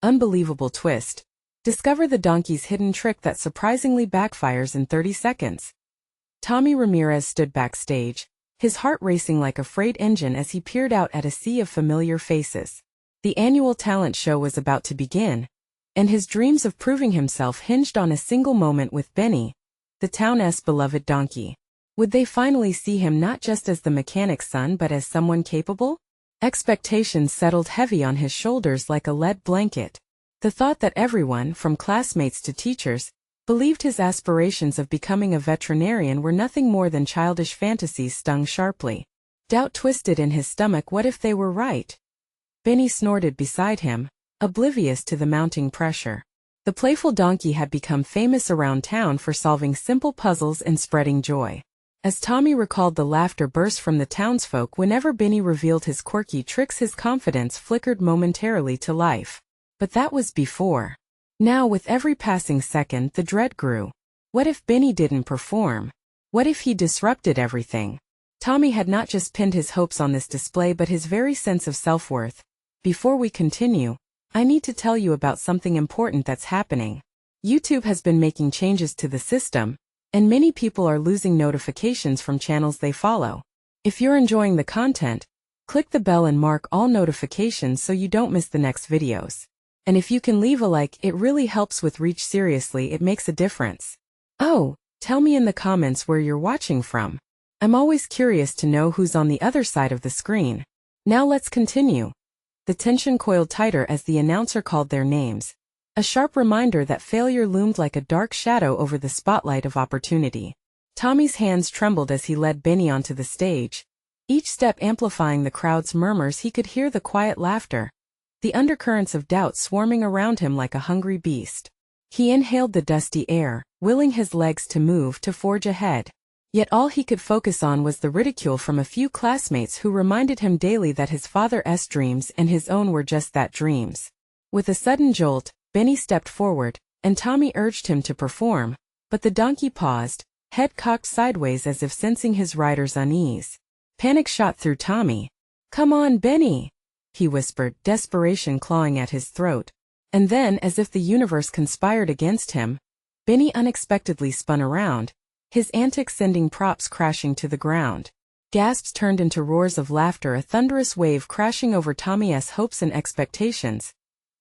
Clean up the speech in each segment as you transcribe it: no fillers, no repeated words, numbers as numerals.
Unbelievable twist. Discover the donkey's hidden trick that surprisingly backfires in 30 seconds. Tommy Ramirez stood backstage, his heart racing like a freight engine as he peered out at a sea of familiar faces. The annual talent show was about to begin, and his dreams of proving himself hinged on a single moment with Benny, the town's beloved donkey. Would they finally see him not just as the mechanic's son but as someone capable? Expectations settled heavy on his shoulders like a lead blanket. The thought that everyone, from classmates to teachers, believed his aspirations of becoming a veterinarian were nothing more than childish fantasies stung sharply. Doubt twisted in his stomach. What if they were right? Benny snorted beside him, oblivious to the mounting pressure. The playful donkey had become famous around town for solving simple puzzles and spreading joy. As Tommy recalled the laughter burst from the townsfolk whenever Benny revealed his quirky tricks, his confidence flickered momentarily to life. But that was before. Now, with every passing second, the dread grew. What if Benny didn't perform? What if he disrupted everything? Tommy had not just pinned his hopes on this display but his very sense of self-worth. Before we continue, I need to tell you about something important that's happening. YouTube has been making changes to the system, and many people are losing notifications from channels they follow. If you're enjoying the content, click the bell and mark all notifications so you don't miss the next videos. And if you can leave a like, it really helps with reach. Seriously, it makes a difference. Oh, tell me in the comments where you're watching from. I'm always curious to know who's on the other side of the screen. Now let's continue. The tension coiled tighter as the announcer called their names. A sharp reminder that failure loomed like a dark shadow over the spotlight of opportunity. Tommy's hands trembled as he led Benny onto the stage. Each step amplifying the crowd's murmurs. He could hear the quiet laughter, the undercurrents of doubt swarming around him like a hungry beast. He inhaled the dusty air, willing his legs to move, to forge ahead. Yet all he could focus on was the ridicule from a few classmates who reminded him daily that his father's dreams and his own were just that, dreams. With a sudden jolt, Benny stepped forward, and Tommy urged him to perform, but the donkey paused, head cocked sideways as if sensing his rider's unease. Panic shot through Tommy. "Come on, Benny," he whispered, desperation clawing at his throat. And then, as if the universe conspired against him, Benny unexpectedly spun around, his antics sending props crashing to the ground. Gasps turned into roars of laughter, a thunderous wave crashing over Tommy's hopes and expectations.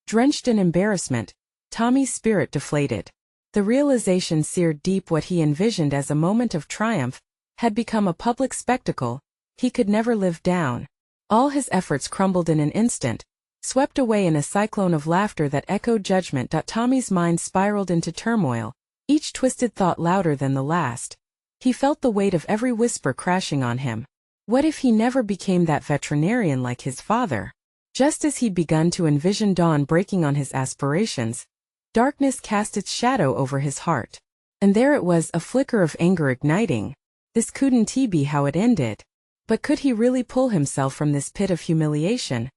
Drenched in embarrassment, Tommy's spirit deflated. The realization seared deep. What he envisioned as a moment of triumph had become a public spectacle he could never live down. All his efforts crumbled in an instant, swept away in a cyclone of laughter that echoed judgment. Tommy's mind spiraled into turmoil, each twisted thought louder than the last. He felt the weight of every whisper crashing on him. What if he never became that veterinarian like his father? Just as he'd begun to envision dawn breaking on his aspirations, darkness cast its shadow over his heart. And there it was, a flicker of anger igniting. This couldn't be how it ended. But could he really pull himself from this pit of humiliation?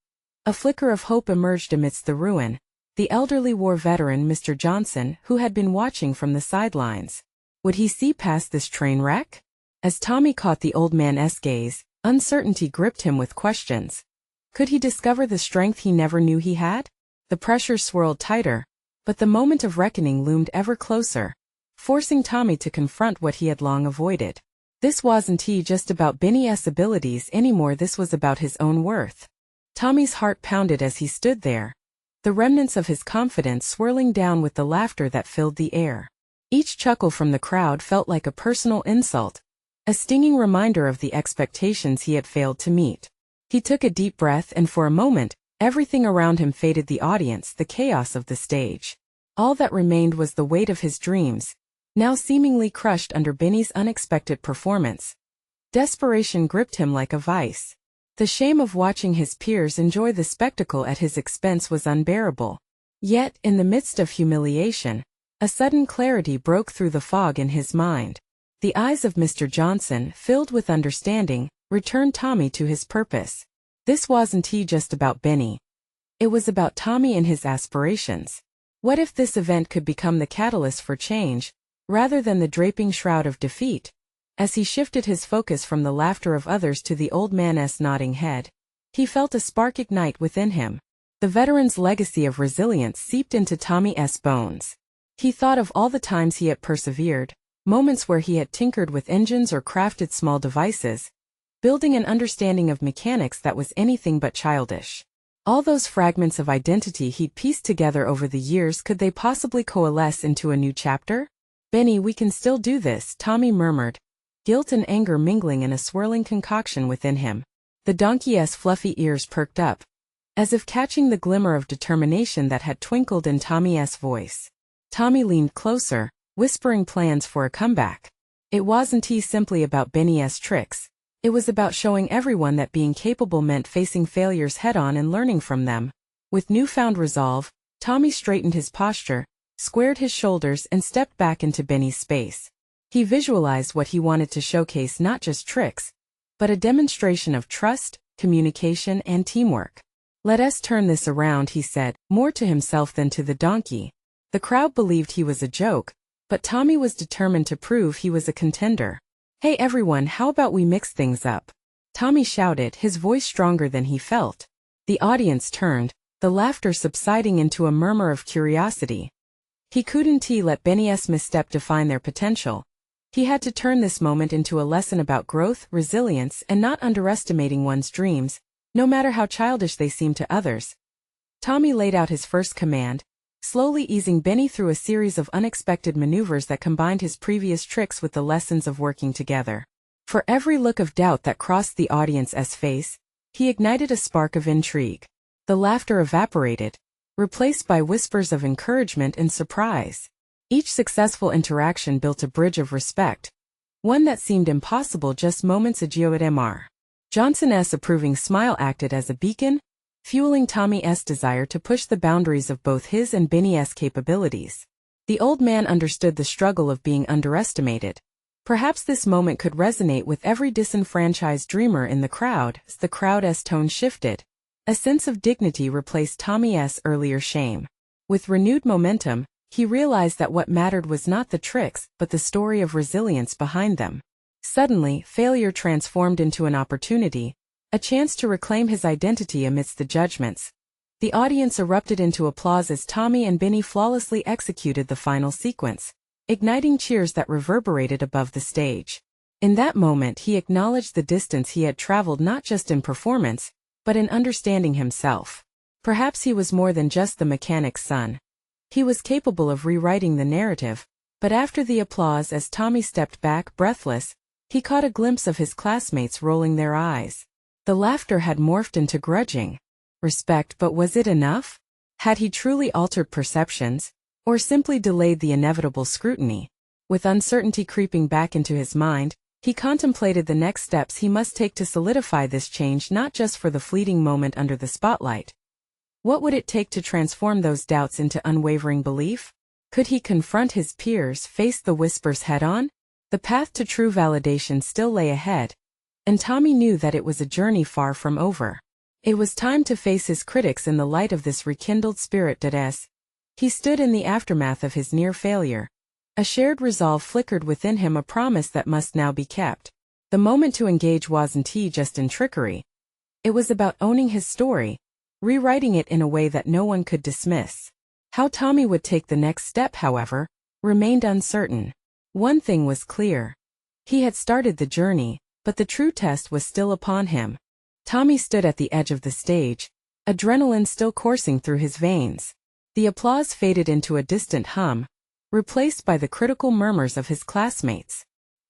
A flicker of hope emerged amidst the ruin. The elderly war veteran, Mr. Johnson, who had been watching from the sidelines. Would he see past this train wreck? As Tommy caught the old man's gaze, uncertainty gripped him with questions. Could he discover the strength he never knew he had? The pressure swirled tighter, but the moment of reckoning loomed ever closer, forcing Tommy to confront what he had long avoided. This wasn't just about Benny's abilities anymore, this was about his own worth. Tommy's heart pounded as he stood there, the remnants of his confidence swirling down with the laughter that filled the air. Each chuckle from the crowd felt like a personal insult, a stinging reminder of the expectations he had failed to meet. He took a deep breath, and for a moment, everything around him faded: the audience, the chaos of the stage. All that remained was the weight of his dreams, now seemingly crushed under Benny's unexpected performance. Desperation gripped him like a vice. The shame of watching his peers enjoy the spectacle at his expense was unbearable. Yet, in the midst of humiliation, a sudden clarity broke through the fog in his mind. The eyes of Mr. Johnson, filled with understanding, returned Tommy to his purpose. This wasn't just about Benny. It was about Tommy and his aspirations. What if this event could become the catalyst for change, rather than the draping shroud of defeat? As he shifted his focus from the laughter of others to the old man's nodding head, he felt a spark ignite within him. The veteran's legacy of resilience seeped into Tommy's bones. He thought of all the times he had persevered, moments where he had tinkered with engines or crafted small devices, building an understanding of mechanics that was anything but childish. All those fragments of identity he'd pieced together over the years, could they possibly coalesce into a new chapter? "Benny, we can still do this," Tommy murmured, guilt and anger mingling in a swirling concoction within him. The donkey's fluffy ears perked up, as if catching the glimmer of determination that had twinkled in Tommy's voice. Tommy leaned closer, whispering plans for a comeback. It wasn't simply about Benny's tricks. It was about showing everyone that being capable meant facing failures head-on and learning from them. With newfound resolve, Tommy straightened his posture, squared his shoulders and stepped back into Benny's space. He visualized what he wanted to showcase: not just tricks, but a demonstration of trust, communication, and teamwork. "Let us turn this around," he said, more to himself than to the donkey. The crowd believed he was a joke, but Tommy was determined to prove he was a contender. "Hey everyone, how about we mix things up?" Tommy shouted, his voice stronger than he felt. The audience turned, the laughter subsiding into a murmur of curiosity. He couldn't let Benny's misstep define their potential. He had to turn this moment into a lesson about growth, resilience, and not underestimating one's dreams, no matter how childish they seem to others. Tommy laid out his first command, slowly easing Benny through a series of unexpected maneuvers that combined his previous tricks with the lessons of working together. For every look of doubt that crossed the audience's face, he ignited a spark of intrigue. The laughter evaporated, replaced by whispers of encouragement and surprise. Each successful interaction built a bridge of respect, one that seemed impossible just moments ago at Mr. Johnson's approving smile acted as a beacon, fueling Tommy's desire to push the boundaries of both his and Benny's capabilities. The old man understood the struggle of being underestimated. Perhaps this moment could resonate with every disenfranchised dreamer in the crowd. As the crowd's tone shifted, a sense of dignity replaced Tommy's earlier shame. With renewed momentum, he realized that what mattered was not the tricks, but the story of resilience behind them. Suddenly, failure transformed into an opportunity, a chance to reclaim his identity amidst the judgments. The audience erupted into applause as Tommy and Benny flawlessly executed the final sequence, igniting cheers that reverberated above the stage. In that moment, he acknowledged the distance he had traveled, not just in performance, but in understanding himself. Perhaps he was more than just the mechanic's son. He was capable of rewriting the narrative. But after the applause, as Tommy stepped back, breathless, he caught a glimpse of his classmates rolling their eyes. The laughter had morphed into grudging respect, but was it enough? Had he truly altered perceptions, or simply delayed the inevitable scrutiny? With uncertainty creeping back into his mind, he contemplated the next steps he must take to solidify this change, not just for the fleeting moment under the spotlight. What would it take to transform those doubts into unwavering belief? Could he confront his peers, face the whispers head-on? The path to true validation still lay ahead, and Tommy knew that it was a journey far from over. It was time to face his critics in the light of this rekindled spirit. He stood in the aftermath of his near failure. A shared resolve flickered within him, a promise that must now be kept. The moment to engage wasn't just in trickery. It was about owning his story, rewriting it in a way that no one could dismiss. How Tommy would take the next step, however, remained uncertain. One thing was clear. He had started the journey, but the true test was still upon him. Tommy stood at the edge of the stage, adrenaline still coursing through his veins. The applause faded into a distant hum, replaced by the critical murmurs of his classmates.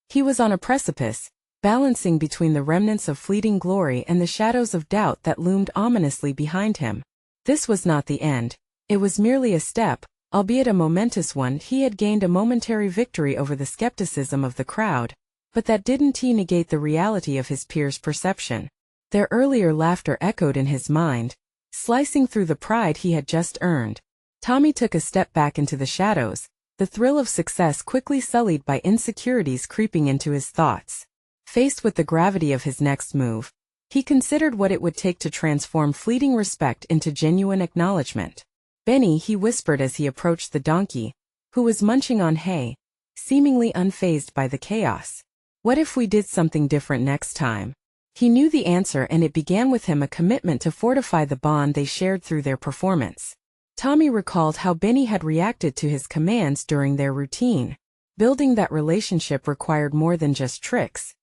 He was on a precipice, balancing between the remnants of fleeting glory and the shadows of doubt that loomed ominously behind him. This was not the end. It was merely a step, albeit a momentous one. He had gained a momentary victory over the skepticism of the crowd, but that didn't negate the reality of his peers' perception. Their earlier laughter echoed in his mind, slicing through the pride he had just earned. Tommy took a step back into the shadows, the thrill of success quickly sullied by insecurities creeping into his thoughts. Faced with the gravity of his next move, he considered what it would take to transform fleeting respect into genuine acknowledgement. "Benny," he whispered as he approached the donkey, who was munching on hay, seemingly unfazed by the chaos. "What if we did something different next time? He knew the answer, and it began with him a commitment to fortify the bond they shared through their performance. Tommy recalled how Benny had reacted to his commands during their routine. Building that relationship required more than just tricks.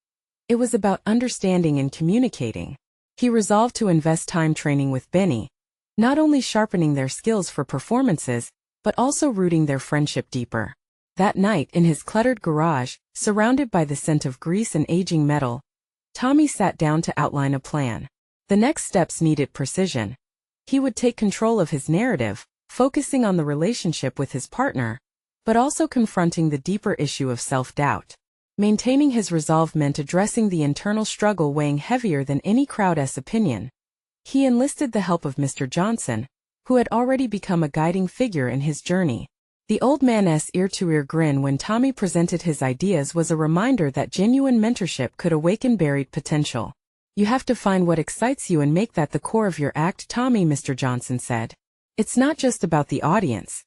It was about understanding and communicating. He resolved to invest time training with Benny, not only sharpening their skills for performances, but also rooting their friendship deeper. That night, in his cluttered garage, surrounded by the scent of grease and aging metal, Tommy sat down to outline a plan. The next steps needed precision. He would take control of his narrative, focusing on the relationship with his partner, but also confronting the deeper issue of self-doubt. Maintaining his resolve meant addressing the internal struggle weighing heavier than any crowd's opinion. He enlisted the help of Mr. Johnson, who had already become a guiding figure in his journey. The old man's ear-to-ear grin when Tommy presented his ideas was a reminder that genuine mentorship could awaken buried potential. "You have to find what excites you and make that the core of your act, Tommy," Mr. Johnson said. "It's not just about the audience.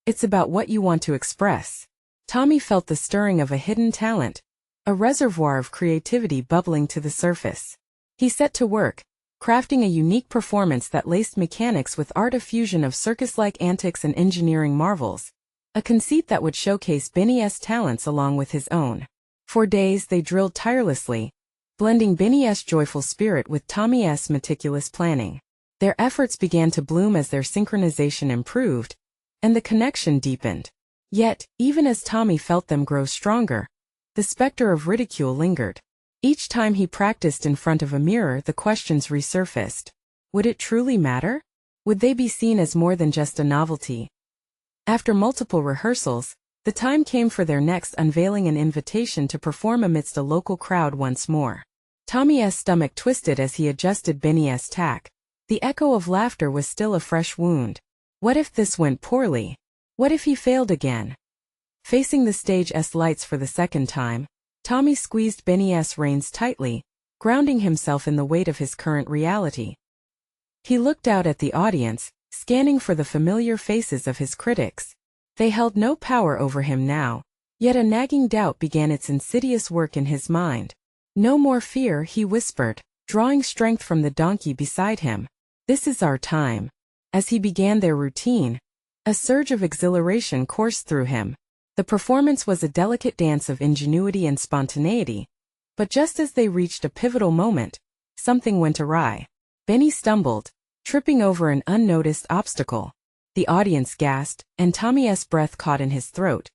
It's about what you want to express." Tommy felt the stirring of a hidden talent, a reservoir of creativity bubbling to the surface. He set to work, crafting a unique performance that laced mechanics with art, a fusion of circus-like antics and engineering marvels. A conceit that would showcase Benny's talents along with his own. For days they drilled tirelessly, blending Benny's joyful spirit with Tommy's meticulous planning. Their efforts began to bloom as their synchronization improved, and the connection deepened. Yet, even as Tommy felt them grow stronger, the specter of ridicule lingered. Each time he practiced in front of a mirror, the questions resurfaced. Would it truly matter? Would they be seen as more than just a novelty? After multiple rehearsals, the time came for their next unveiling, an invitation to perform amidst a local crowd once more. Tommy's stomach twisted as he adjusted Benny's tack. The echo of laughter was still a fresh wound. What if this went poorly? What if he failed again? Facing the stage's lights for the second time, Tommy squeezed Benny's reins tightly, grounding himself in the weight of his current reality. He looked out at the audience, scanning for the familiar faces of his critics. They held no power over him now, yet a nagging doubt began its insidious work in his mind. "No more fear," he whispered, drawing strength from the donkey beside him. "This is our time." As he began their routine, a surge of exhilaration coursed through him. The performance was a delicate dance of ingenuity and spontaneity, but just as they reached a pivotal moment, something went awry. Benny stumbled, tripping over an unnoticed obstacle. The audience gasped, and Tommy's breath caught in his throat.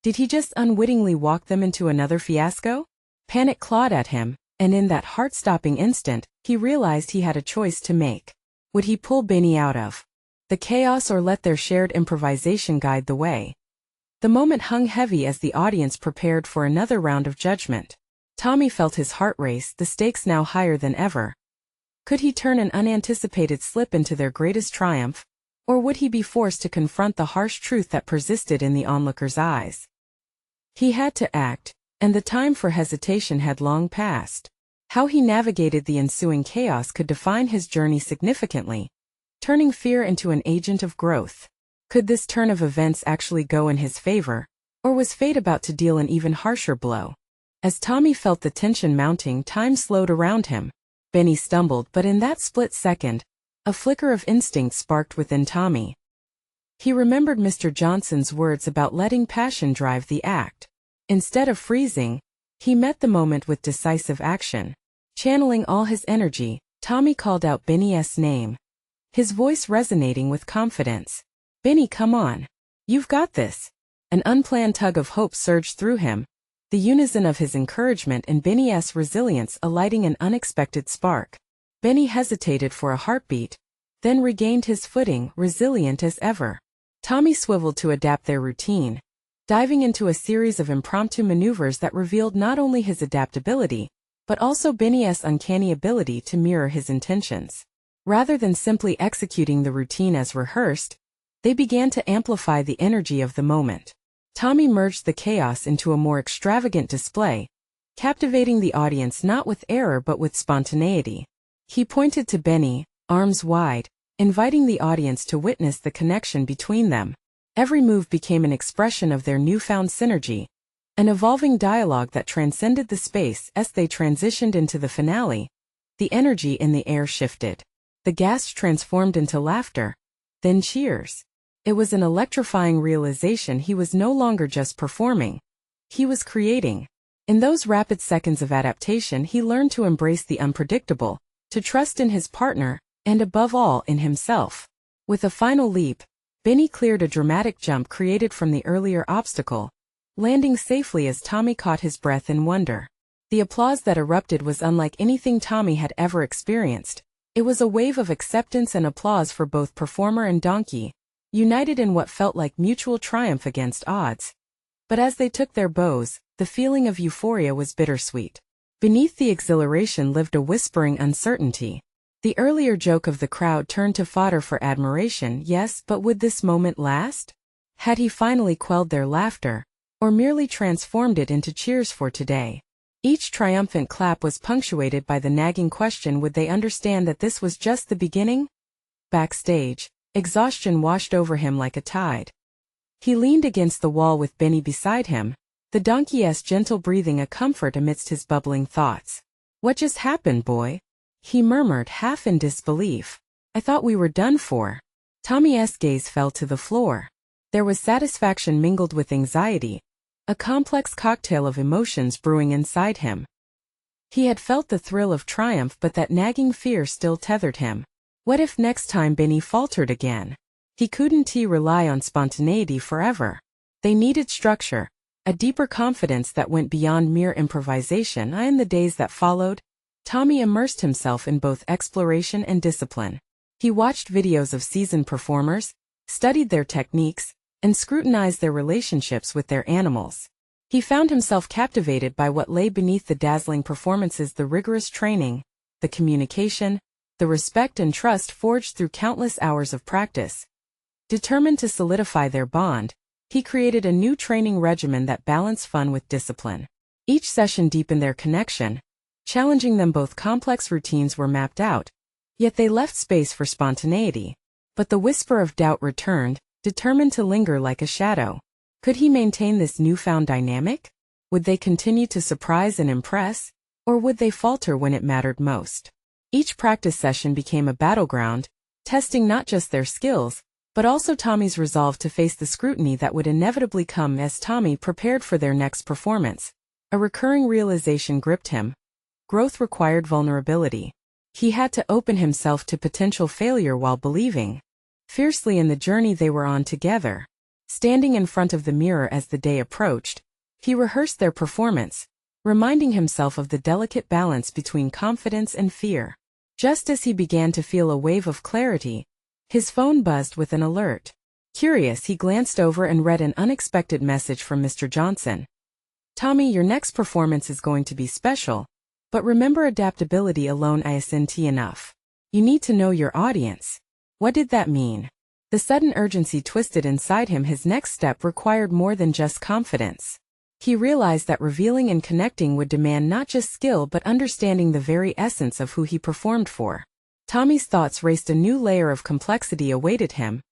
Did he just unwittingly walk them into another fiasco? Panic clawed at him, and in that heart-stopping instant, he realized he had a choice to make. Would he pull Benny out of the chaos or let their shared improvisation guide the way? The moment hung heavy as the audience prepared for another round of judgment. Tommy felt his heart race, the stakes now higher than ever. Could he turn an unanticipated slip into their greatest triumph, or would he be forced to confront the harsh truth that persisted in the onlookers' eyes? He had to act, and the time for hesitation had long passed. How he navigated the ensuing chaos could define his journey significantly, turning fear into an agent of growth. Could this turn of events actually go in his favor, or was fate about to deal an even harsher blow? As Tommy felt the tension mounting, time slowed around him. Benny stumbled, but in that split second, a flicker of instinct sparked within Tommy. He remembered Mr. Johnson's words about letting passion drive the act. Instead of freezing, he met the moment with decisive action. Channeling all his energy, Tommy called out Benny's name, his voice resonating with confidence. "Benny, come on. You've got this." An unplanned tug of hope surged through him, the unison of his encouragement and Benny's resilience alighting an unexpected spark. Benny hesitated for a heartbeat, then regained his footing, resilient as ever. Tommy swiveled to adapt their routine, diving into a series of impromptu maneuvers that revealed not only his adaptability, but also Benny's uncanny ability to mirror his intentions. Rather than simply executing the routine as rehearsed, they began to amplify the energy of the moment. Tommy merged the chaos into a more extravagant display, captivating the audience not with error but with spontaneity. He pointed to Benny, arms wide, inviting the audience to witness the connection between them. Every move became an expression of their newfound synergy, an evolving dialogue that transcended the space. As they transitioned into the finale, The energy in the air shifted. The gasp transformed into laughter, then cheers. It was an electrifying realization he was no longer just performing. He was creating. In those rapid seconds of adaptation, he learned to embrace the unpredictable, to trust in his partner, and above all, in himself. With a final leap, Benny cleared a dramatic jump created from the earlier obstacle, landing safely as Tommy caught his breath in wonder. The applause that erupted was unlike anything Tommy had ever experienced. It was a wave of acceptance and applause for both performer and donkey, united in what felt like mutual triumph against odds. But as they took their bows, the feeling of euphoria was bittersweet. Beneath the exhilaration lived a whispering uncertainty. The earlier joke of the crowd turned to fodder for admiration, yes, but would this moment last? Had he finally quelled their laughter, or merely transformed it into cheers for today? Each triumphant clap was punctuated by the nagging question: would they understand that this was just the beginning? Backstage, exhaustion washed over him like a tide. He leaned against the wall with Benny beside him, the donkey's gentle breathing a comfort amidst his bubbling thoughts. "What just happened, boy?" he murmured, half in disbelief. "I thought we were done for." Tommy's gaze fell to the floor. There was satisfaction mingled with anxiety, a complex cocktail of emotions brewing inside him. He had felt the thrill of triumph, but that nagging fear still tethered him. What if next time Benny faltered again? He couldn't rely on spontaneity forever. They needed structure, a deeper confidence that went beyond mere improvisation. In the days that followed, Tommy immersed himself in both exploration and discipline. He watched videos of seasoned performers, studied their techniques, and scrutinized their relationships with their animals. He found himself captivated by what lay beneath the dazzling performances: the rigorous training, the communication, the respect and trust forged through countless hours of practice. Determined to solidify their bond, he created a new training regimen that balanced fun with discipline. Each session deepened their connection, challenging them. Both complex routines were mapped out, yet they left space for spontaneity. But the whisper of doubt returned, determined to linger like a shadow. Could he maintain this newfound dynamic? Would they continue to surprise and impress? Or would they falter when it mattered most? Each practice session became a battleground, testing not just their skills, but also Tommy's resolve to face the scrutiny that would inevitably come as Tommy prepared for their next performance. A recurring realization gripped him. Growth required vulnerability. He had to open himself to potential failure while believing fiercely in the journey they were on together. Standing in front of the mirror as the day approached, he rehearsed their performance, reminding himself of the delicate balance between confidence and fear. Just as he began to feel a wave of clarity, his phone buzzed with an alert. Curious, he glanced over and read an unexpected message from Mr. Johnson. "Tommy, your next performance is going to be special, but remember, adaptability alone isn't enough. You need to know your audience." What did that mean? The sudden urgency twisted inside him. His next step required more than just confidence. He realized that revealing and connecting would demand not just skill but understanding the very essence of who he performed for. Tommy's thoughts raced. A new layer of complexity awaited him,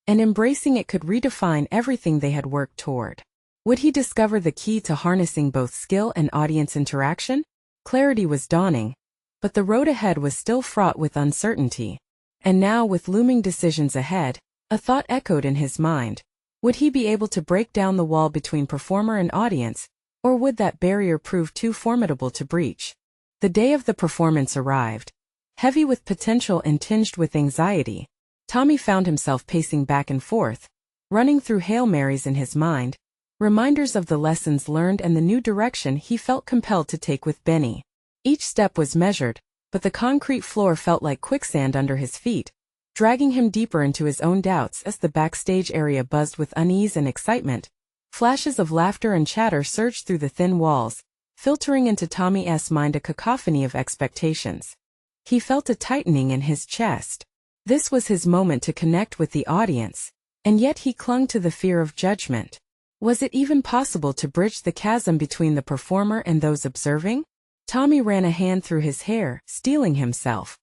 and embracing it could redefine everything they had worked toward. Would he discover the key to harnessing both skill and audience interaction? Clarity was dawning, but the road ahead was still fraught with uncertainty. And now, with looming decisions ahead, a thought echoed in his mind. Would he be able to break down the wall between performer and audience, or would that barrier prove too formidable to breach? The day of the performance arrived. Heavy with potential and tinged with anxiety, Tommy found himself pacing back and forth, running through Hail Marys in his mind, reminders of the lessons learned and the new direction he felt compelled to take with Benny. Each step was measured, but the concrete floor felt like quicksand under his feet, dragging him deeper into his own doubts. As the backstage area buzzed with unease and excitement, flashes of laughter and chatter surged through the thin walls, filtering into Tommy's mind a cacophony of expectations. He felt a tightening in his chest. This was his moment to connect with the audience, and yet he clung to the fear of judgment. Was it even possible to bridge the chasm between the performer and those observing? Tommy ran a hand through his hair, steeling himself.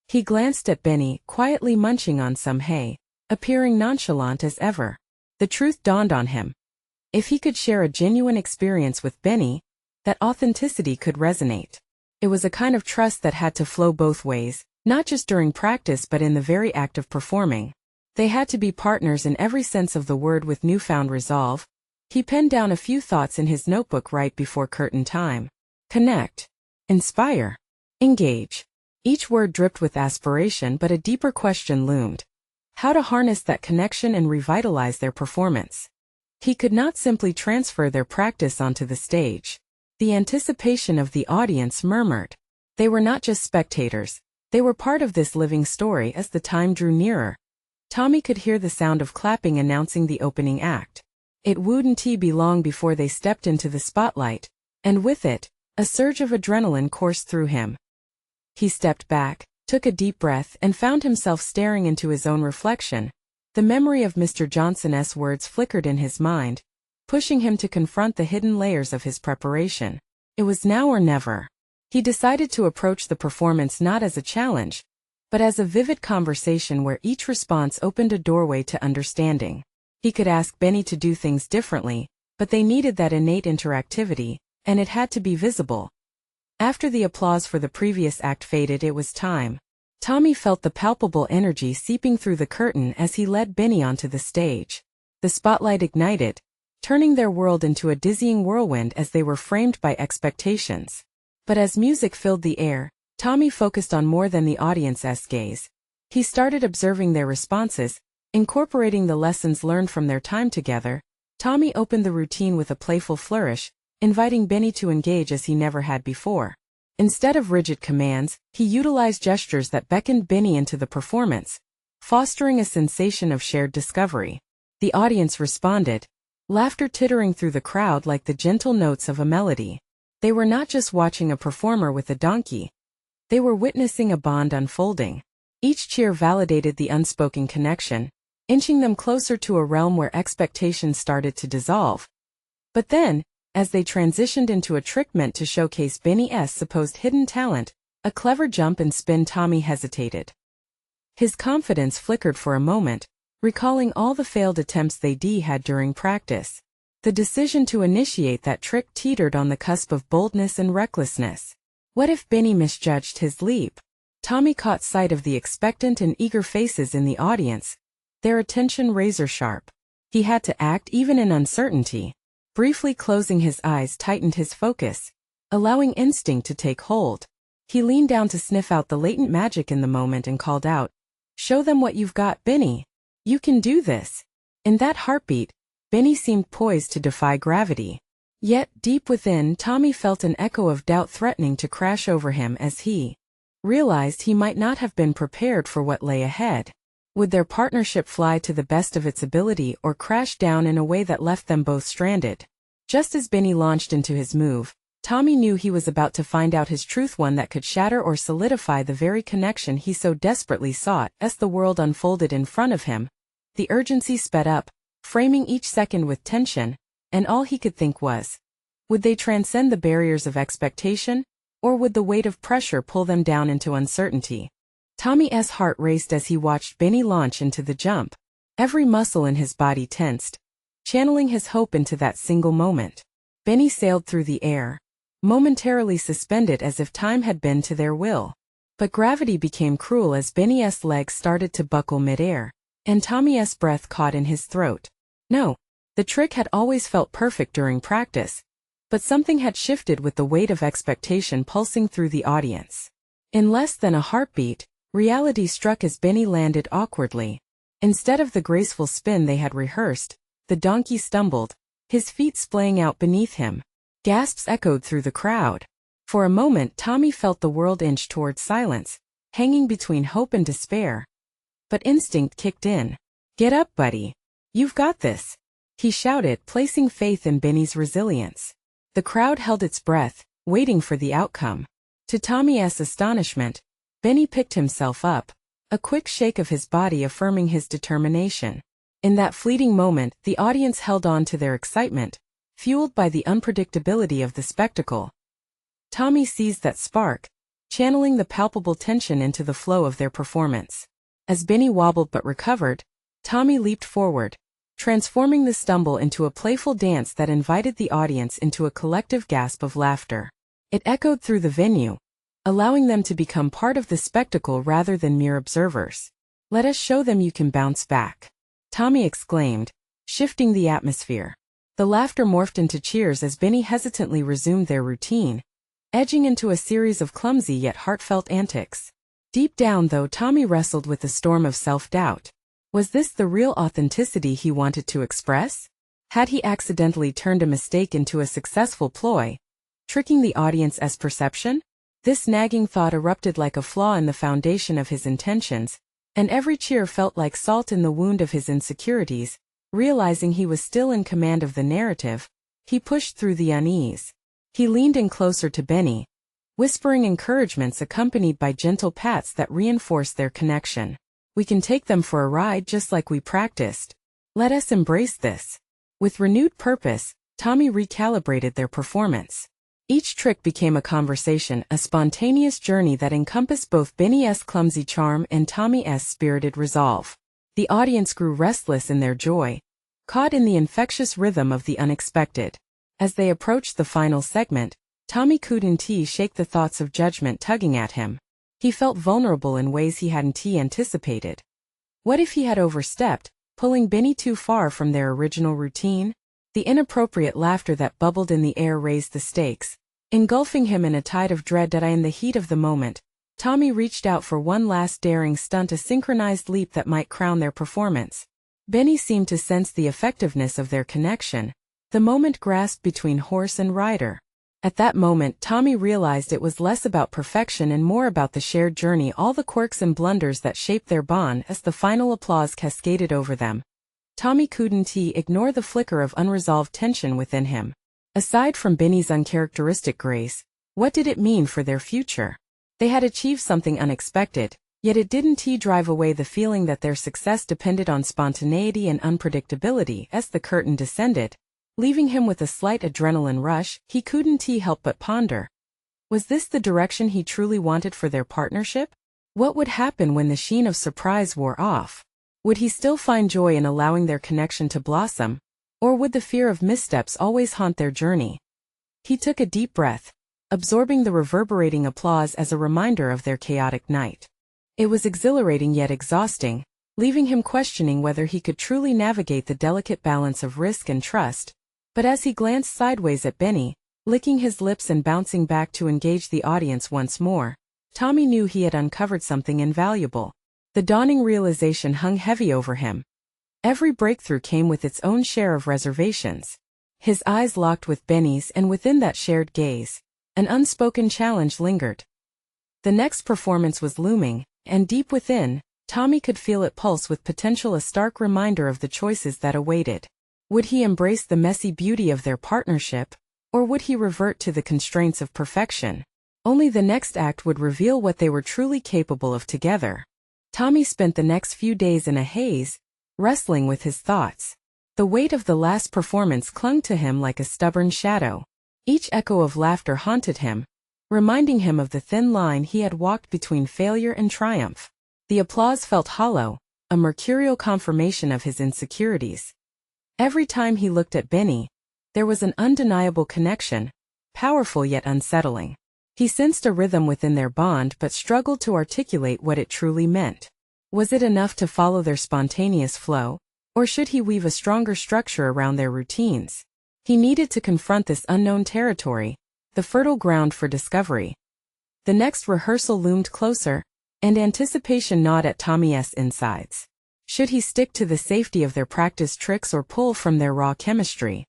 He glanced at Benny, quietly munching on some hay, appearing nonchalant as ever. The truth dawned on him. If he could share a genuine experience with Benny, that authenticity could resonate. It was a kind of trust that had to flow both ways, not just during practice but in the very act of performing. They had to be partners in every sense of the word with newfound resolve. He penned down a few thoughts in his notebook right before curtain time. Connect. Inspire. Engage. Each word dripped with aspiration, but a deeper question loomed. How to harness that connection and revitalize their performance. He could not simply transfer their practice onto the stage. The anticipation of the audience murmured. They were not just spectators. They were part of this living story as the time drew nearer. Tommy could hear the sound of clapping announcing the opening act. It wouldn't be long before they stepped into the spotlight, and with it, a surge of adrenaline coursed through him. He stepped back, took a deep breath, and found himself staring into his own reflection. The memory of Mr. Johnson's words flickered in his mind, pushing him to confront the hidden layers of his preparation. It was now or never. He decided to approach the performance not as a challenge, but as a vivid conversation where each response opened a doorway to understanding. He could ask Benny to do things differently, but they needed that innate interactivity, and it had to be visible. After the applause for the previous act faded, it was time. Tommy felt the palpable energy seeping through the curtain as he led Benny onto the stage. The spotlight ignited, turning their world into a dizzying whirlwind as they were framed by expectations. But as music filled the air, Tommy focused on more than the audience's gaze. He started observing their responses, incorporating the lessons learned from their time together. Tommy opened the routine with a playful flourish, inviting Benny to engage as he never had before. Instead of rigid commands, he utilized gestures that beckoned Benny into the performance, fostering a sensation of shared discovery. The audience responded, laughter tittering through the crowd like the gentle notes of a melody. They were not just watching a performer with a donkey. They were witnessing a bond unfolding. Each cheer validated the unspoken connection, inching them closer to a realm where expectations started to dissolve. But then, as they transitioned into a trick meant to showcase Benny's supposed hidden talent, a clever jump and spin, Tommy hesitated. His confidence flickered for a moment, recalling all the failed attempts they had during practice. The decision to initiate that trick teetered on the cusp of boldness and recklessness. What if Benny misjudged his leap? Tommy caught sight of the expectant and eager faces in the audience, their attention razor-sharp. He had to act even in uncertainty. Briefly closing his eyes tightened his focus, allowing instinct to take hold. He leaned down to sniff out the latent magic in the moment and called out, "Show them what you've got, Benny. You can do this." In that heartbeat, Benny seemed poised to defy gravity. Yet, deep within, Tommy felt an echo of doubt threatening to crash over him as he realized he might not have been prepared for what lay ahead. Would their partnership fly to the best of its ability or crash down in a way that left them both stranded? Just as Benny launched into his move, Tommy knew he was about to find out his truth, one that could shatter or solidify the very connection he so desperately sought. As the world unfolded in front of him, the urgency sped up, framing each second with tension, and all he could think was, would they transcend the barriers of expectation, or would the weight of pressure pull them down into uncertainty? Tommy's heart raced as he watched Benny launch into the jump. Every muscle in his body tensed, channeling his hope into that single moment. Benny sailed through the air, momentarily suspended as if time had bent to their will. But gravity became cruel as Benny's legs started to buckle midair, and Tommy's breath caught in his throat. No, the trick had always felt perfect during practice, but something had shifted with the weight of expectation pulsing through the audience. In less than a heartbeat, reality struck as Benny landed awkwardly. Instead of the graceful spin they had rehearsed, the donkey stumbled, his feet splaying out beneath him. Gasps echoed through the crowd. For a moment Tommy felt the world inch toward silence, hanging between hope and despair. But instinct kicked in. "Get up, buddy. You've got this," he shouted, placing faith in Benny's resilience. The crowd held its breath, waiting for the outcome. To Tommy's astonishment, Benny picked himself up, a quick shake of his body affirming his determination. In that fleeting moment, the audience held on to their excitement, fueled by the unpredictability of the spectacle. Tommy seized that spark, channeling the palpable tension into the flow of their performance. As Benny wobbled but recovered, Tommy leaped forward, transforming the stumble into a playful dance that invited the audience into a collective gasp of laughter. It echoed through the venue, allowing them to become part of the spectacle rather than mere observers. "Let us show them you can bounce back," Tommy exclaimed, shifting the atmosphere. The laughter morphed into cheers as Benny hesitantly resumed their routine, edging into a series of clumsy yet heartfelt antics. Deep down, though, Tommy wrestled with a storm of self-doubt. Was this the real authenticity he wanted to express? Had he accidentally turned a mistake into a successful ploy, tricking the audience's perception? This nagging thought erupted like a flaw in the foundation of his intentions, and every cheer felt like salt in the wound of his insecurities. Realizing he was still in command of the narrative, he pushed through the unease. He leaned in closer to Benny, whispering encouragements accompanied by gentle pats that reinforced their connection. "We can take them for a ride just like we practiced. Let us embrace this." With renewed purpose, Tommy recalibrated their performance. Each trick became a conversation, a spontaneous journey that encompassed both Benny's clumsy charm and Tommy's spirited resolve. The audience grew restless in their joy, caught in the infectious rhythm of the unexpected. As they approached the final segment, Tommy couldn't shake the thoughts of judgment tugging at him. He felt vulnerable in ways he hadn't anticipated. What if he had overstepped, pulling Benny too far from their original routine? The inappropriate laughter that bubbled in the air raised the stakes, engulfing him in a tide of dread. In the heat of the moment, Tommy reached out for one last daring stunt, a synchronized leap that might crown their performance. Benny seemed to sense the effectiveness of their connection, the moment grasped between horse and rider. At that moment, Tommy realized it was less about perfection and more about the shared journey, all the quirks and blunders that shaped their bond. As the final applause cascaded over them, Tommy couldn't ignore the flicker of unresolved tension within him. Aside from Benny's uncharacteristic grace, what did it mean for their future? They had achieved something unexpected, yet it didn't drive away the feeling that their success depended on spontaneity and unpredictability. As the curtain descended, leaving him with a slight adrenaline rush, he couldn't help but ponder. Was this the direction he truly wanted for their partnership? What would happen when the sheen of surprise wore off? Would he still find joy in allowing their connection to blossom, or would the fear of missteps always haunt their journey? He took a deep breath, absorbing the reverberating applause as a reminder of their chaotic night. It was exhilarating yet exhausting, leaving him questioning whether he could truly navigate the delicate balance of risk and trust. But as he glanced sideways at Benny, licking his lips and bouncing back to engage the audience once more, Tommy knew he had uncovered something invaluable. The dawning realization hung heavy over him. Every breakthrough came with its own share of reservations. His eyes locked with Benny's, and within that shared gaze, an unspoken challenge lingered. The next performance was looming, and deep within, Tommy could feel it pulse with potential, a stark reminder of the choices that awaited. Would he embrace the messy beauty of their partnership, or would he revert to the constraints of perfection? Only the next act would reveal what they were truly capable of together. Tommy spent the next few days in a haze, wrestling with his thoughts. The weight of the last performance clung to him like a stubborn shadow. Each echo of laughter haunted him, reminding him of the thin line he had walked between failure and triumph. The applause felt hollow, a mercurial confirmation of his insecurities. Every time he looked at Benny, there was an undeniable connection, powerful yet unsettling. He sensed a rhythm within their bond but struggled to articulate what it truly meant. Was it enough to follow their spontaneous flow, or should he weave a stronger structure around their routines? He needed to confront this unknown territory, the fertile ground for discovery. The next rehearsal loomed closer, and anticipation gnawed at Tommy's insides. Should he stick to the safety of their practice tricks or pull from their raw chemistry?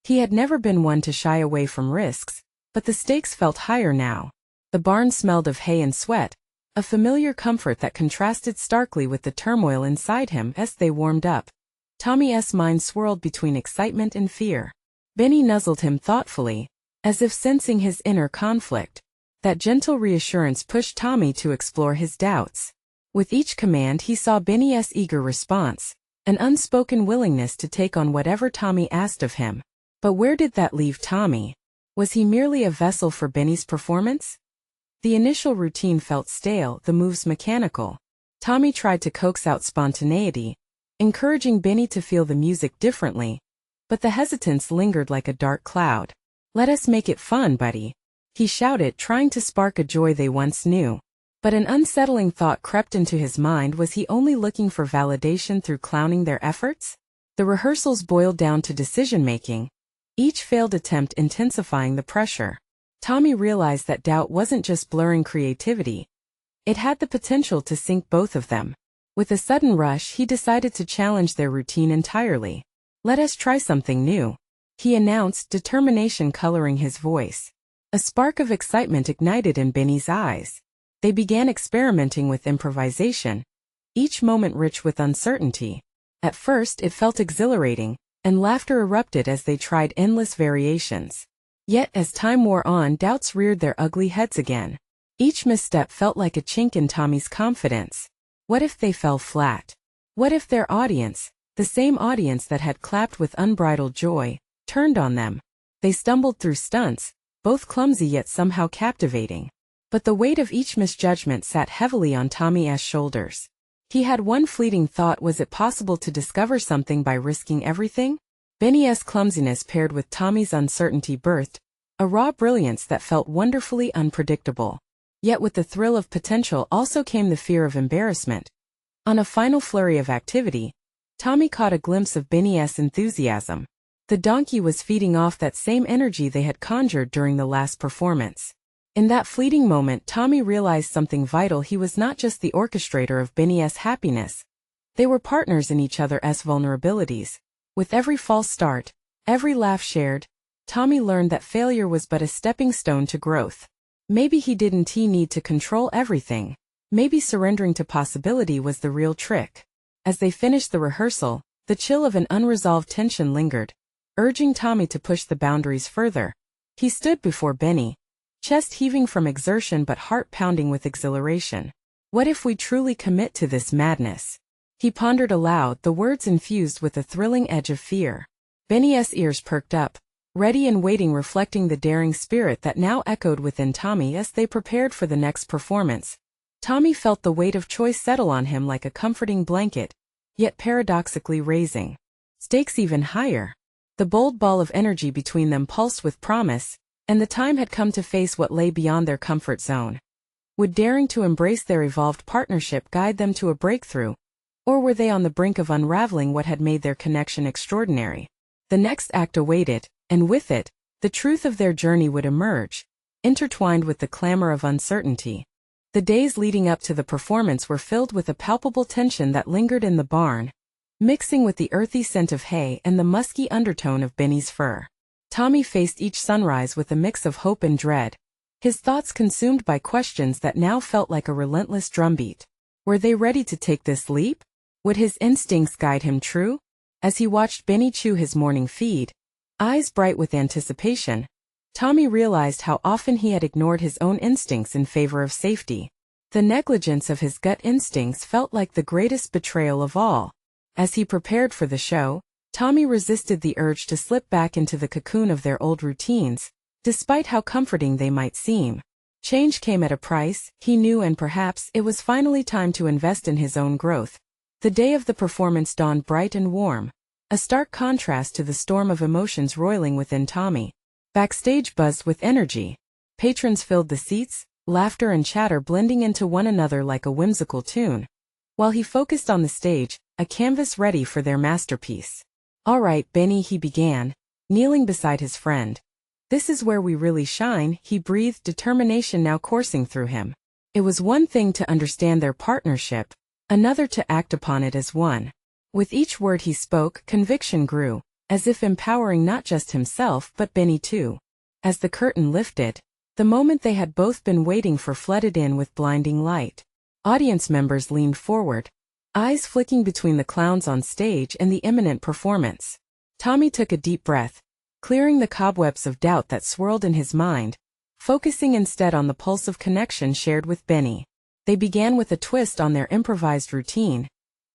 He had never been one to shy away from risks, but the stakes felt higher now. The barn smelled of hay and sweat, a familiar comfort that contrasted starkly with the turmoil inside him. As they warmed up, Tommy's mind swirled between excitement and fear. Benny nuzzled him thoughtfully, as if sensing his inner conflict. That gentle reassurance pushed Tommy to explore his doubts. With each command he saw Benny's eager response, an unspoken willingness to take on whatever Tommy asked of him. But where did that leave Tommy? Was he merely a vessel for Benny's performance? The initial routine felt stale, the moves mechanical. Tommy tried to coax out spontaneity, encouraging Benny to feel the music differently, but the hesitance lingered like a dark cloud. "Let us make it fun, buddy," he shouted, trying to spark a joy they once knew. But an unsettling thought crept into his mind. Was he only looking for validation through clowning their efforts? The rehearsals boiled down to decision-making, each failed attempt intensifying the pressure. Tommy realized that doubt wasn't just blurring creativity. It had the potential to sink both of them. With a sudden rush, he decided to challenge their routine entirely. "Let us try something new," he announced, determination coloring his voice. A spark of excitement ignited in Benny's eyes. They began experimenting with improvisation, each moment rich with uncertainty. At first it felt exhilarating, and laughter erupted as they tried endless variations. Yet as time wore on, doubts reared their ugly heads again. Each misstep felt like a chink in Tommy's confidence. What if they fell flat? What if their audience, the same audience that had clapped with unbridled joy, turned on them? They stumbled through stunts, both clumsy yet somehow captivating. But the weight of each misjudgment sat heavily on Tommy's shoulders. He had one fleeting thought: was it possible to discover something by risking everything? Benny's clumsiness paired with Tommy's uncertainty birthed a raw brilliance that felt wonderfully unpredictable. Yet with the thrill of potential also came the fear of embarrassment. On a final flurry of activity, Tommy caught a glimpse of Benny's enthusiasm. The donkey was feeding off that same energy they had conjured during the last performance. In that fleeting moment, Tommy realized something vital: he was not just the orchestrator of Benny's happiness. They were partners in each other's vulnerabilities. With every false start, every laugh shared, Tommy learned that failure was but a stepping stone to growth. Maybe he didn't need to control everything. Maybe surrendering to possibility was the real trick. As they finished the rehearsal, the chill of an unresolved tension lingered, urging Tommy to push the boundaries further. He stood before Benny, chest heaving from exertion but heart pounding with exhilaration. "What if we truly commit to this madness?" he pondered aloud, the words infused with a thrilling edge of fear. Benny's ears perked up, ready and waiting, reflecting the daring spirit that now echoed within Tommy as they prepared for the next performance. Tommy felt the weight of choice settle on him like a comforting blanket, yet paradoxically raising stakes even higher. The bold ball of energy between them pulsed with promise, and the time had come to face what lay beyond their comfort zone. Would daring to embrace their evolved partnership guide them to a breakthrough, or were they on the brink of unraveling what had made their connection extraordinary? The next act awaited, and with it, the truth of their journey would emerge, intertwined with the clamor of uncertainty. The days leading up to the performance were filled with a palpable tension that lingered in the barn, mixing with the earthy scent of hay and the musky undertone of Benny's fur. Tommy faced each sunrise with a mix of hope and dread, his thoughts consumed by questions that now felt like a relentless drumbeat. Were they ready to take this leap? Would his instincts guide him true? As he watched Benny chew his morning feed, eyes bright with anticipation, Tommy realized how often he had ignored his own instincts in favor of safety. The negligence of his gut instincts felt like the greatest betrayal of all. As he prepared for the show, Tommy resisted the urge to slip back into the cocoon of their old routines, despite how comforting they might seem. Change came at a price, he knew, and perhaps it was finally time to invest in his own growth. The day of the performance dawned bright and warm, a stark contrast to the storm of emotions roiling within Tommy. Backstage buzzed with energy. Patrons filled the seats, laughter and chatter blending into one another like a whimsical tune. While he focused on the stage, a canvas ready for their masterpiece. "All right, Benny," he began, kneeling beside his friend. "This is where we really shine," he breathed, determination now coursing through him. It was one thing to understand their partnership, another to act upon it as one. With each word he spoke, conviction grew, as if empowering not just himself but Benny too. As the curtain lifted, the moment they had both been waiting for flooded in with blinding light. Audience members leaned forward, eyes flicking between the clowns on stage and the imminent performance. Tommy took a deep breath, clearing the cobwebs of doubt that swirled in his mind, focusing instead on the pulse of connection shared with Benny. They began with a twist on their improvised routine,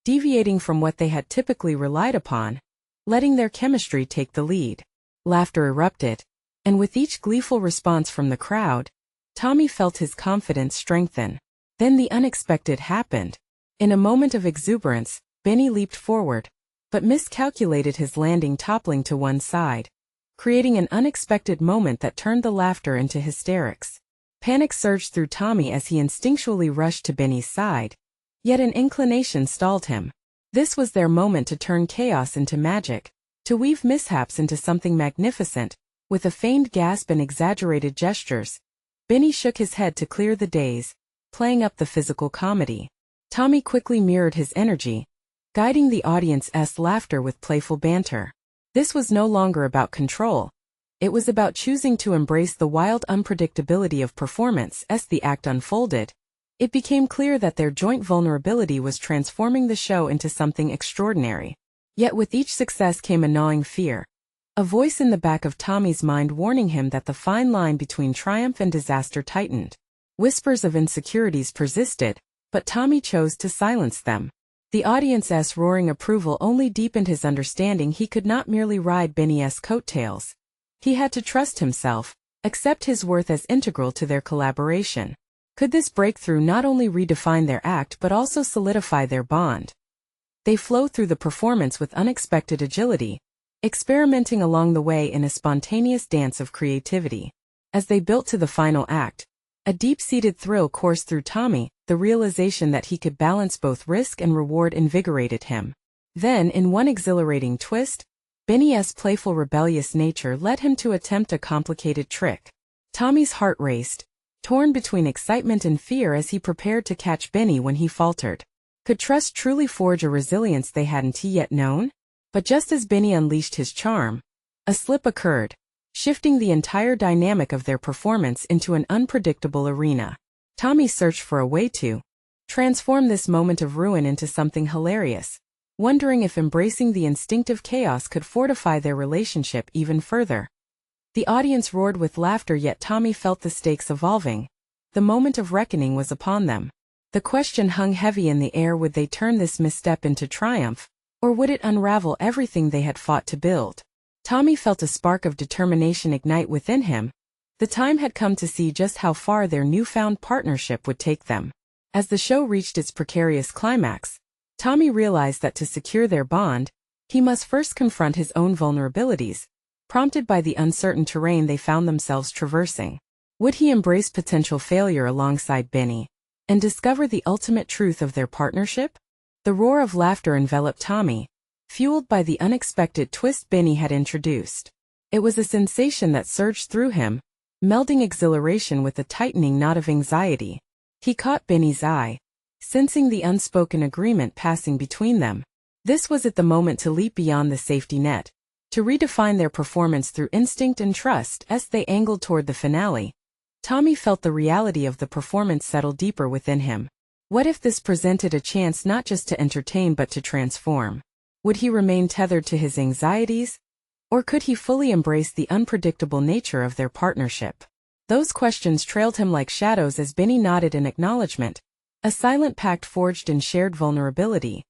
deviating from what they had typically relied upon, letting their chemistry take the lead. Laughter erupted, and with each gleeful response from the crowd, Tommy felt his confidence strengthen. Then the unexpected happened. In a moment of exuberance, Benny leaped forward, but miscalculated his landing, toppling to one side. creating an unexpected moment that turned the laughter into hysterics. Panic surged through Tommy as he instinctually rushed to Benny's side. Yet an inclination stalled him. This was their moment to turn chaos into magic, to weave mishaps into something magnificent. With a feigned gasp and exaggerated gestures, Benny shook his head to clear the daze, playing up the physical comedy. Tommy quickly mirrored his energy, guiding the audience's laughter with playful banter. This was no longer about control. It was about choosing to embrace the wild unpredictability of performance. As the act unfolded, it became clear that their joint vulnerability was transforming the show into something extraordinary. Yet with each success came a gnawing fear. A voice in the back of Tommy's mind warning him that the fine line between triumph and disaster tightened. Whispers of insecurities persisted, but Tommy chose to silence them. The audience's roaring approval only deepened his understanding he could not merely ride Benny's coattails. He had to trust himself, accept his worth as integral to their collaboration. Could this breakthrough not only redefine their act but also solidify their bond? They flow through the performance with unexpected agility, experimenting along the way in a spontaneous dance of creativity. As they built to the final act, a deep-seated thrill coursed through Tommy. The realization that he could balance both risk and reward invigorated him. Then, in one exhilarating twist, Benny's playful rebellious nature led him to attempt a complicated trick. Tommy's heart raced, torn between excitement and fear as he prepared to catch Benny when he faltered. Could trust truly forge a resilience they hadn't yet known? But just as Benny unleashed his charm, a slip occurred, shifting the entire dynamic of their performance into an unpredictable arena. Tommy searched for a way to transform this moment of ruin into something hilarious, wondering if embracing the instinctive chaos could fortify their relationship even further. The audience roared with laughter, yet Tommy felt the stakes evolving. The moment of reckoning was upon them. The question hung heavy in the air: would they turn this misstep into triumph, or would it unravel everything they had fought to build? Tommy felt a spark of determination ignite within him. The time had come to see just how far their newfound partnership would take them. As the show reached its precarious climax, Tommy realized that to secure their bond, he must first confront his own vulnerabilities, prompted by the uncertain terrain they found themselves traversing. Would he embrace potential failure alongside Benny and discover the ultimate truth of their partnership? The roar of laughter enveloped Tommy, fueled by the unexpected twist Benny had introduced. It was a sensation that surged through him, melding exhilaration with a tightening knot of anxiety. He caught Benny's eye, sensing the unspoken agreement passing between them. This was at the moment to leap beyond the safety net, to redefine their performance through instinct and trust. As they angled toward the finale, Tommy felt the reality of the performance settle deeper within him. What if this presented a chance not just to entertain but to transform? Would he remain tethered to his anxieties? Or could he fully embrace the unpredictable nature of their partnership? Those questions trailed him like shadows as Benny nodded in acknowledgement, a silent pact forged in shared vulnerability.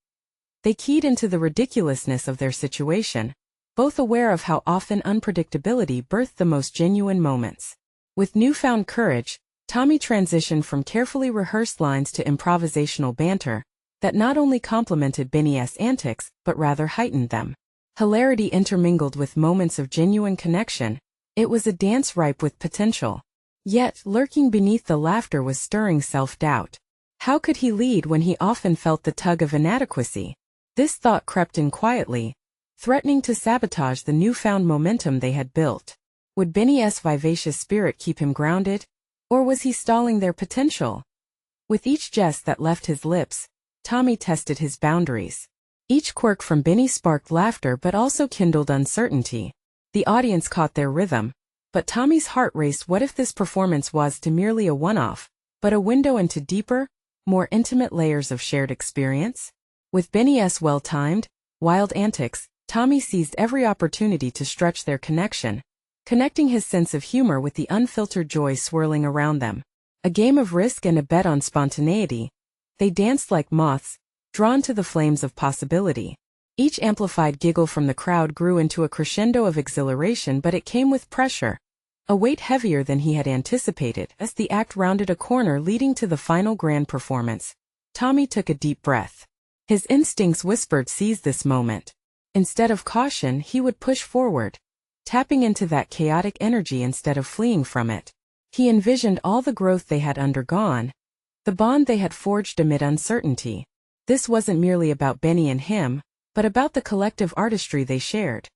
They keyed into the ridiculousness of their situation, both aware of how often unpredictability birthed the most genuine moments. With newfound courage, Tommy transitioned from carefully rehearsed lines to improvisational banter that not only complemented Benny's antics but rather heightened them. Hilarity intermingled with moments of genuine connection. It was a dance ripe with potential. Yet, lurking beneath the laughter was stirring self-doubt. How could he lead when he often felt the tug of inadequacy? This thought crept in quietly, threatening to sabotage the newfound momentum they had built. Would Benny's vivacious spirit keep him grounded, or was he stalling their potential? With each jest that left his lips, Tommy tested his boundaries. Each quirk from Benny sparked laughter but also kindled uncertainty. The audience caught their rhythm, but Tommy's heart raced. What if this performance was to merely a one-off, but a window into deeper, more intimate layers of shared experience? With Benny's well-timed, wild antics, Tommy seized every opportunity to stretch their connection, connecting his sense of humor with the unfiltered joy swirling around them. A game of risk and a bet on spontaneity. They danced like moths, drawn to the flames of possibility. Each amplified giggle from the crowd grew into a crescendo of exhilaration, but it came with pressure, a weight heavier than he had anticipated. As the act rounded a corner leading to the final grand performance, Tommy took a deep breath. His instincts whispered, seize this moment. Instead of caution, he would push forward, tapping into that chaotic energy instead of fleeing from it. He envisioned all the growth they had undergone, the bond they had forged amid uncertainty. This wasn't merely about Benny and him, but about the collective artistry they shared.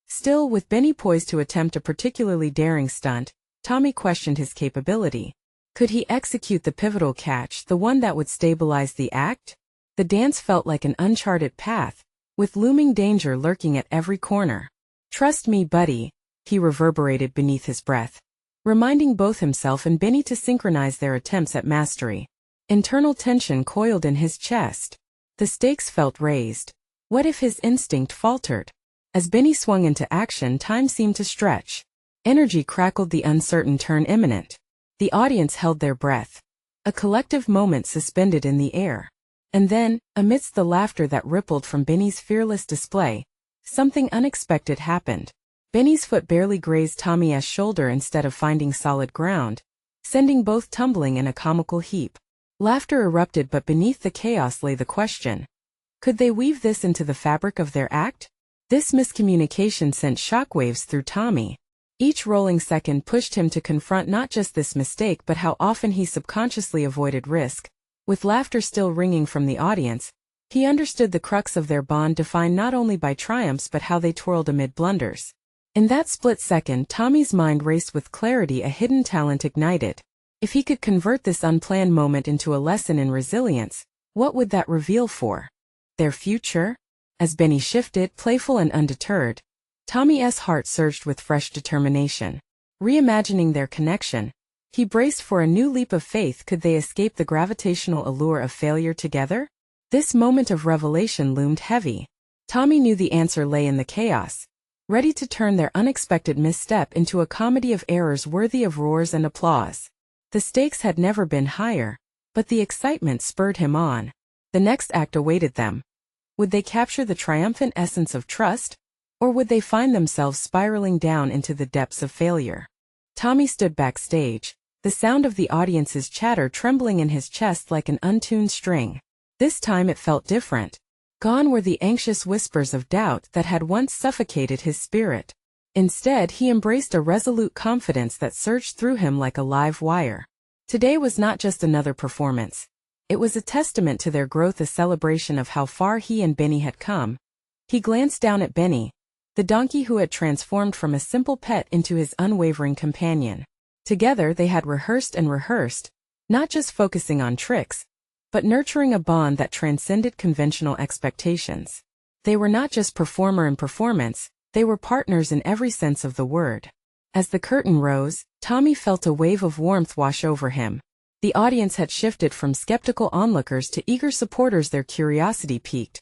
Still, with Benny poised to attempt a particularly daring stunt, Tommy questioned his capability. Could he execute the pivotal catch, the one that would stabilize the act? The dance felt like an uncharted path, with looming danger lurking at every corner. "Trust me, buddy," he reverberated beneath his breath, reminding both himself and Benny to synchronize their attempts at mastery. Internal tension coiled in his chest. The stakes felt raised. What if his instinct faltered? As Benny swung into action, time seemed to stretch. Energy crackled, the uncertain turn imminent. The audience held their breath. A collective moment suspended in the air. And then, amidst the laughter that rippled from Benny's fearless display, something unexpected happened. Benny's foot barely grazed Tommy's shoulder instead of finding solid ground, sending both tumbling in a comical heap. Laughter erupted, but beneath the chaos lay the question. Could they weave this into the fabric of their act? This miscommunication sent shockwaves through Tommy. Each rolling second pushed him to confront not just this mistake but how often he subconsciously avoided risk. With laughter still ringing from the audience, he understood the crux of their bond, defined not only by triumphs but how they twirled amid blunders. In that split second, Tommy's mind raced with clarity, a hidden talent ignited. If he could convert this unplanned moment into a lesson in resilience, what would that reveal for their future? As Benny shifted, playful and undeterred, Tommy's heart surged with fresh determination. Reimagining their connection, he braced for a new leap of faith. Could they escape the gravitational allure of failure together? This moment of revelation loomed heavy. Tommy knew the answer lay in the chaos, ready to turn their unexpected misstep into a comedy of errors worthy of roars and applause. The stakes had never been higher, but the excitement spurred him on. The next act awaited them. Would they capture the triumphant essence of trust, or would they find themselves spiraling down into the depths of failure? Tommy stood backstage, the sound of the audience's chatter trembling in his chest like an untuned string. This time it felt different. Gone were the anxious whispers of doubt that had once suffocated his spirit. Instead, he embraced a resolute confidence that surged through him like a live wire. Today was not just another performance. It was a testament to their growth, a celebration of how far he and Benny had come. He glanced down at Benny, the donkey who had transformed from a simple pet into his unwavering companion. Together they had rehearsed and rehearsed, not just focusing on tricks, but nurturing a bond that transcended conventional expectations. They were not just performer and performance, they were partners in every sense of the word. As the curtain rose, Tommy felt a wave of warmth wash over him. The audience had shifted from skeptical onlookers to eager supporters, their curiosity piqued,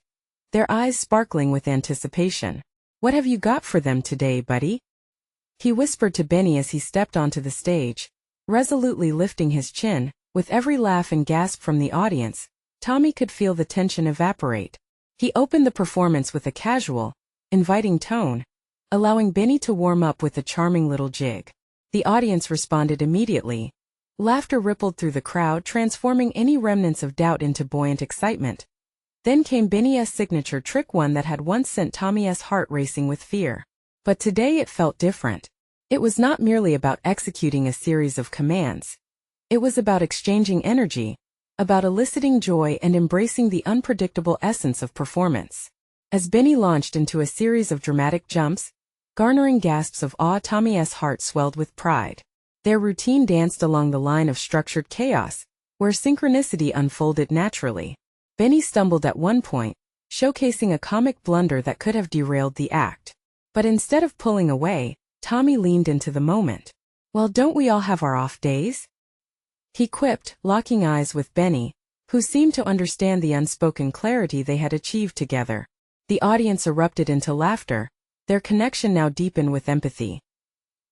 their eyes sparkling with anticipation. "What have you got for them today, buddy?" he whispered to Benny as he stepped onto the stage, resolutely lifting his chin. With every laugh and gasp from the audience, Tommy could feel the tension evaporate. He opened the performance with a casual, inviting tone, allowing Benny to warm up with a charming little jig. The audience responded immediately. Laughter rippled through the crowd, transforming any remnants of doubt into buoyant excitement. Then came Benny's signature trick, one that had once sent Tommy's heart racing with fear. But today it felt different. It was not merely about executing a series of commands. It was about exchanging energy, about eliciting joy and embracing the unpredictable essence of performance. As Benny launched into a series of dramatic jumps, garnering gasps of awe, Tommy's heart swelled with pride. Their routine danced along the line of structured chaos, where synchronicity unfolded naturally. Benny stumbled at one point, showcasing a comic blunder that could have derailed the act. But instead of pulling away, Tommy leaned into the moment. "Well, don't we all have our off days?" he quipped, locking eyes with Benny, who seemed to understand the unspoken clarity they had achieved together. The audience erupted into laughter, their connection now deepened with empathy.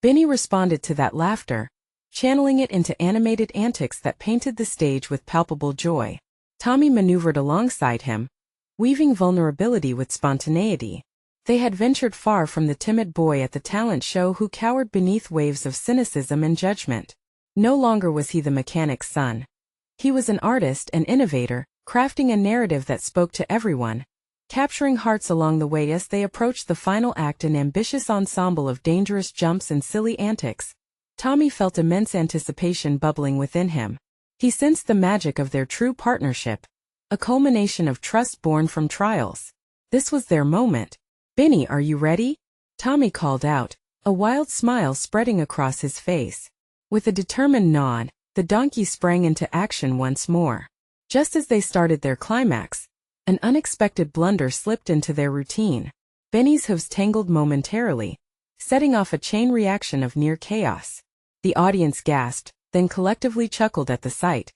Benny responded to that laughter, channeling it into animated antics that painted the stage with palpable joy. Tommy maneuvered alongside him, weaving vulnerability with spontaneity. They had ventured far from the timid boy at the talent show who cowered beneath waves of cynicism and judgment. No longer was he the mechanic's son. He was an artist and innovator, crafting a narrative that spoke to everyone, capturing hearts along the way as they approached the final act, an ambitious ensemble of dangerous jumps and silly antics. Tommy felt immense anticipation bubbling within him. He sensed the magic of their true partnership, a culmination of trust born from trials. This was their moment. "Benny, are you ready?" Tommy called out, a wild smile spreading across his face. With a determined nod, the donkey sprang into action once more. Just as they started their climax, an unexpected blunder slipped into their routine. Benny's hooves tangled momentarily, setting off a chain reaction of near chaos. The audience gasped, then collectively chuckled at the sight.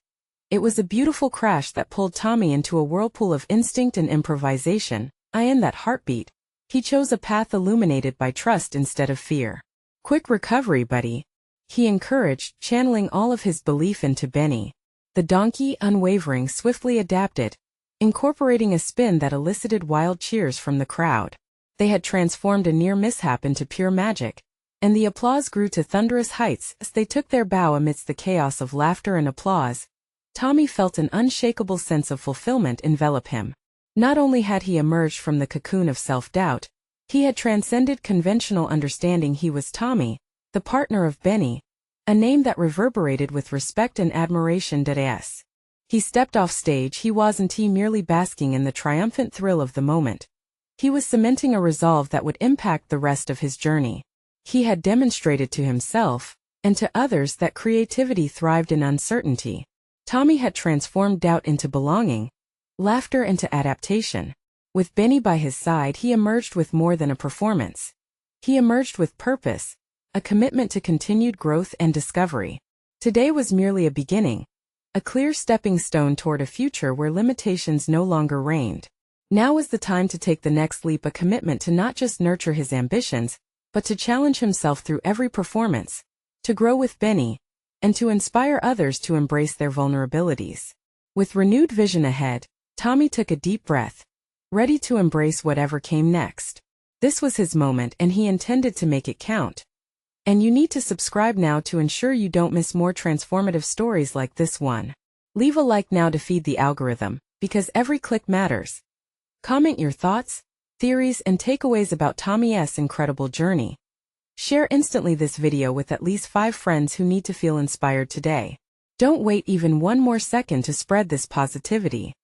It was a beautiful crash that pulled Tommy into a whirlpool of instinct and improvisation. In that heartbeat, he chose a path illuminated by trust instead of fear. "Quick recovery, buddy," he encouraged, channeling all of his belief into Benny. The donkey, unwavering, swiftly adapted, incorporating a spin that elicited wild cheers from the crowd. They had transformed a near mishap into pure magic, and the applause grew to thunderous heights as they took their bow amidst the chaos of laughter and applause. Tommy felt an unshakable sense of fulfillment envelop him. Not only had he emerged from the cocoon of self-doubt, he had transcended conventional understanding. He was Tommy, the partner of Benny, a name that reverberated with respect and admiration. He stepped off stage. He wasn't merely basking in the triumphant thrill of the moment. He was cementing a resolve that would impact the rest of his journey. He had demonstrated to himself, and to others, that creativity thrived in uncertainty. Tommy had transformed doubt into belonging, laughter into adaptation. With Benny by his side, he emerged with more than a performance. He emerged with purpose, a commitment to continued growth and discovery. Today was merely a beginning, a clear stepping stone toward a future where limitations no longer reigned. Now was the time to take the next leap, a commitment to not just nurture his ambitions, but to challenge himself through every performance, to grow with Benny, and to inspire others to embrace their vulnerabilities. With renewed vision ahead, Tommy took a deep breath, ready to embrace whatever came next. This was his moment, and he intended to make it count. And you need to subscribe now to ensure you don't miss more transformative stories like this one. Leave a like now to feed the algorithm, because every click matters. Comment your thoughts, theories, and takeaways about Tommy's incredible journey. Share instantly this video with at least 5 friends who need to feel inspired today. Don't wait even one more second to spread this positivity.